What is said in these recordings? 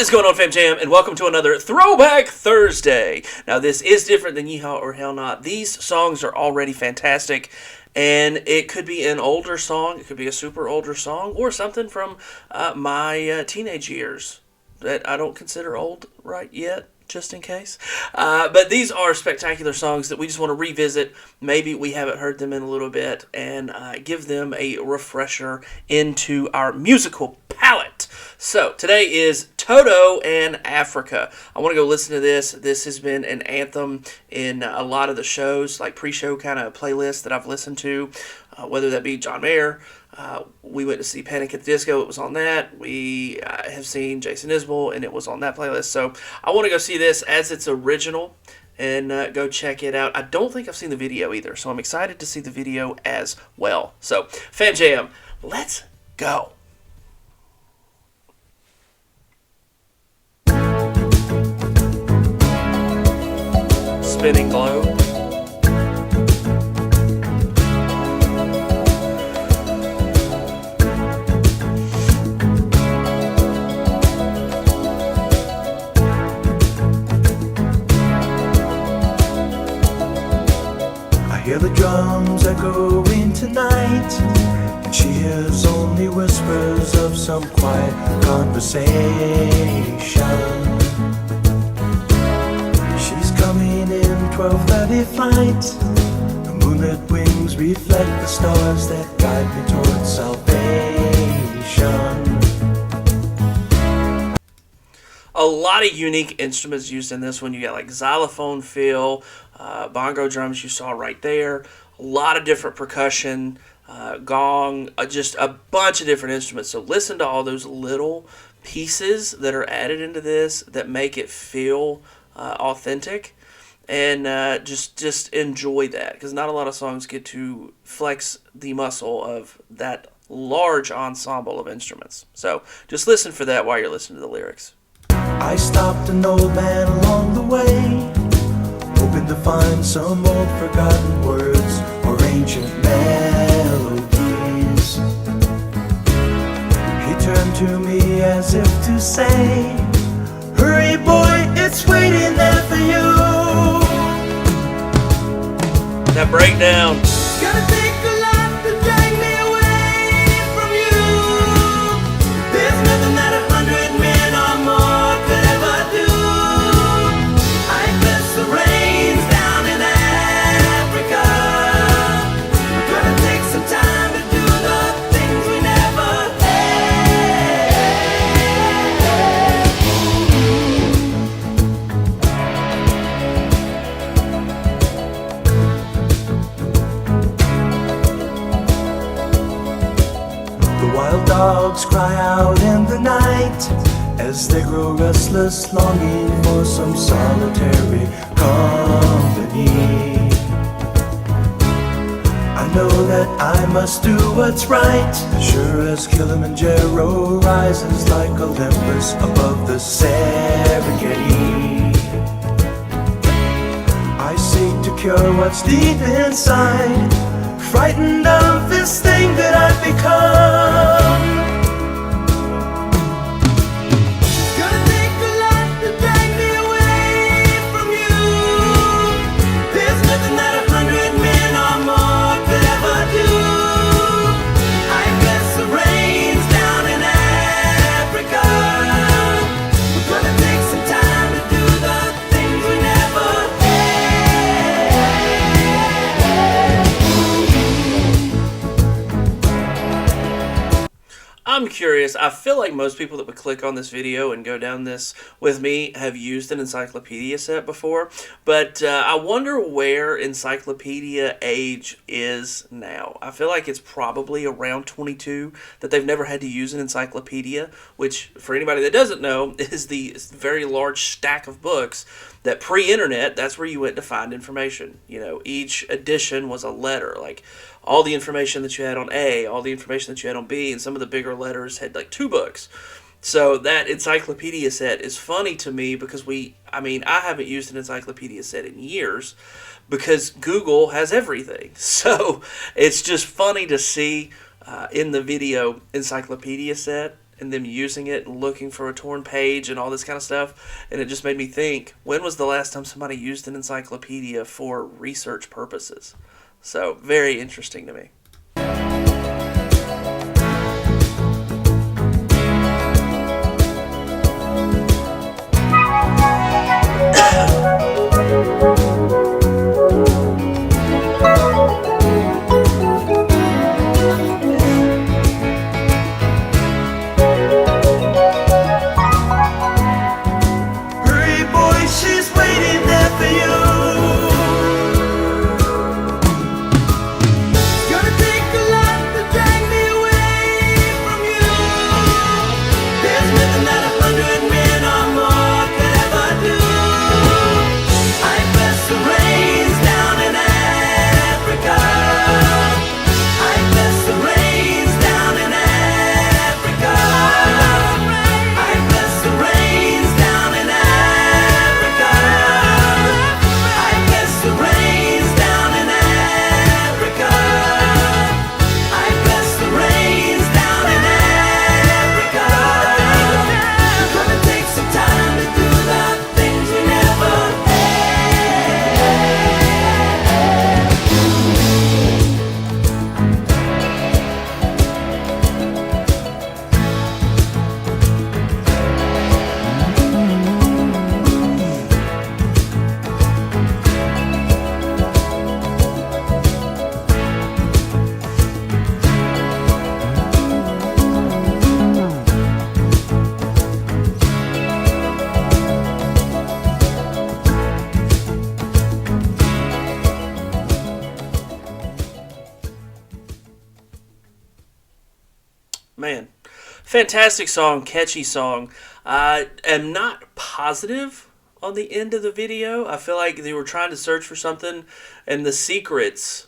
What is going on, Fam Jam, and welcome to another Throwback Thursday. Now, this is different than Yeehaw or Hell Not. These songs are already fantastic, and it could be an older song, it could be a super older song, or something from my teenage years that I don't consider old right yet, just in case. But these are spectacular songs that we just want to revisit. Maybe we haven't heard them in a little bit, and give them a refresher into our musical palette. So, today is Toto and Africa. I want to go listen to this. This has been an anthem in a lot of the shows, like pre-show kind of playlists that I've listened to, whether that be John Mayer. We went to see Panic at the Disco. It was on that. We have seen Jason Isbell, and it was on that playlist. So, I want to go see this as its original and go check it out. I don't think I've seen the video either, so I'm excited to see the video as well. So, Fam Jam, let's go. Spinning globe. I hear the drums echoing tonight, and she hears only whispers of some quiet conversation. She's coming in 12:30 flight. The moonlit wings reflect the stars that guide me towards salvation. A lot of unique instruments used in this one. You got like xylophone fill, bongo drums you saw right there. A lot of different percussion, gong, just a bunch of different instruments. So listen to all those little pieces that are added into this that make it feel authentic, and just enjoy that, because not a lot of songs get to flex the muscle of that large ensemble of instruments. So just listen for that while you're listening to the lyrics. I stopped an old man along the way, hoping to find some old forgotten words or ancient melodies. He turned to me as if to say, "Hurry boy, it's waiting there for you." That breakdown. Gonna take a lot to drag me away from you. There's nothing that 100 men or more could ever do. I bless the rains down in Africa. We're gonna take some time to do the things we never Wild dogs cry out in the night as they grow restless, longing for some solitary company. I know that I must do what's right, as sure as Kilimanjaro rises like Olympus above the Serengeti. I seek to cure what's deep inside, frightened of this thing that I've become. It's gonna take a lot to drag me away from you. There's nothing that 100 men or more could ever do. I bless the rains down in Africa. We're gonna take some time to do the things we never I'm curious. I feel like most people that would click on this video and go down this with me have used an encyclopedia set before, but I wonder where encyclopedia age is now. I feel like it's probably around 22, that they've never had to use an encyclopedia, which, for anybody that doesn't know, is the very large stack of books that pre-internet, that's where you went to find information. You know, each edition was a letter, like all the information that you had on A, all the information that you had on B, and some of the bigger letters had like 2 books. So that encyclopedia set is funny to me because I haven't used an encyclopedia set in years because Google has everything. So it's just funny to see in the video encyclopedia set and them using it and looking for a torn page and all this kind of stuff. And it just made me think, when was the last time somebody used an encyclopedia for research purposes? So, very interesting to me. Hurry, boy, she's waiting there for you. It's gonna take a lot to drag me away from you. There's nothing that 100 men or more could ever do. I bless the rains down in Africa. I bless the rains down in Africa. I bless the rains down in Africa. I bless the rains down in Africa. I bless the rains down in Africa. It's gonna take some time to do the things we never had. Man, fantastic song, catchy song. I am not positive on the end of the video. I feel like they were trying to search for something, and the secrets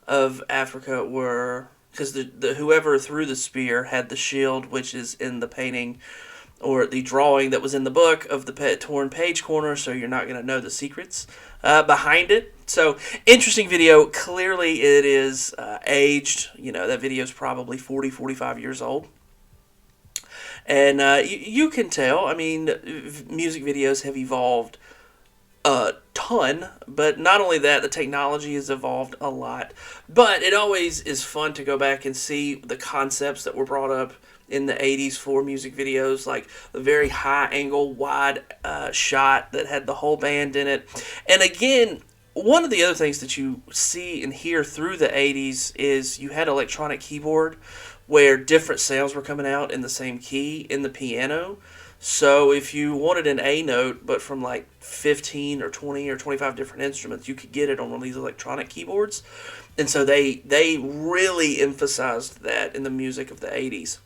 of Africa were, because the whoever threw the spear had the shield, which is in the painting or the drawing that was in the book of the torn page corner, so you're not going to know the secrets behind it. So, interesting video. Clearly, it is aged. You know, that video is probably 40, 45 years old. And you can tell, I mean, music videos have evolved a ton, but not only that, the technology has evolved a lot. But it always is fun to go back and see the concepts that were brought up in the 80s for music videos, like the very high angle, wide shot that had the whole band in it. And again, one of the other things that you see and hear through the 80s is you had electronic keyboard where different sounds were coming out in the same key in the piano. So if you wanted an A note, but from like 15 or 20 or 25 different instruments, you could get it on one of these electronic keyboards. And so they really emphasized that in the music of the 80s.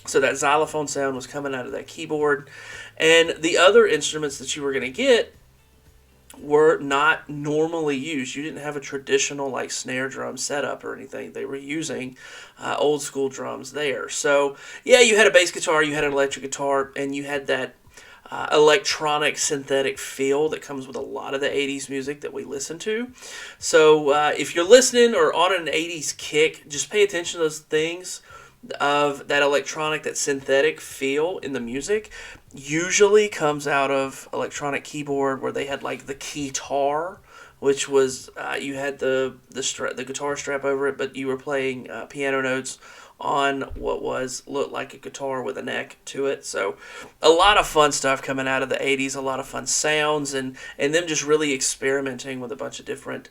So that xylophone sound was coming out of that keyboard. And the other instruments that you were going to get were not normally used. You didn't have a traditional like snare drum setup or anything. They were using old school drums there. So yeah, you had a bass guitar, you had an electric guitar, and you had that electronic synthetic feel that comes with a lot of the 80s music that we listen to. So if you're listening or on an 80s kick, just pay attention to those things of that electronic, that synthetic feel in the music. Usually comes out of electronic keyboard where they had like the keytar, which was you had the guitar strap over it, but you were playing piano notes on what looked like a guitar with a neck to it. So a lot of fun stuff coming out of the 80s, a lot of fun sounds, and them just really experimenting with a bunch of different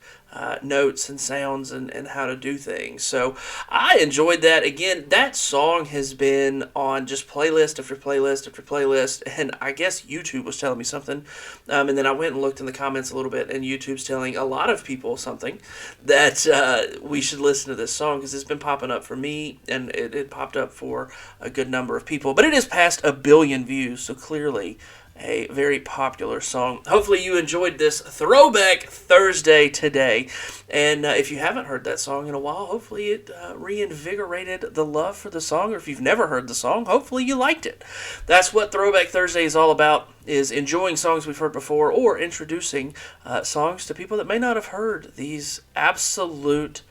notes and sounds and how to do things. So I enjoyed that. Again, that song has been on just playlist after playlist after playlist, and I guess YouTube was telling me something, and then I went and looked in the comments a little bit, and YouTube's telling a lot of people something, that we should listen to this song, because it's been popping up for me, and it popped up for a good number of people. But it is past 1 billion views, so clearly a very popular song. Hopefully you enjoyed this Throwback Thursday today. And if you haven't heard that song in a while, hopefully it reinvigorated the love for the song. Or if you've never heard the song, hopefully you liked it. That's what Throwback Thursday is all about, is enjoying songs we've heard before or introducing songs to people that may not have heard these absolute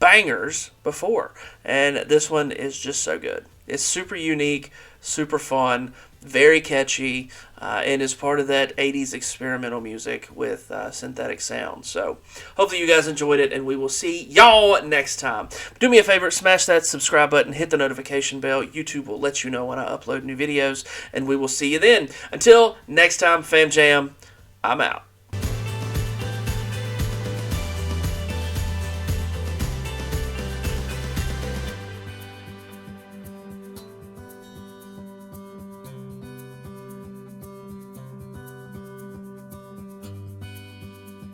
bangers before. And this one is just so good. It's super unique, super fun, very catchy, and is part of that 80s experimental music with synthetic sounds. So hopefully you guys enjoyed it, and we will see y'all next time. Do me a favor, smash that subscribe button, hit the notification bell. YouTube will let you know when I upload new videos, and we will see you then. Until next time, Fam Jam, I'm out.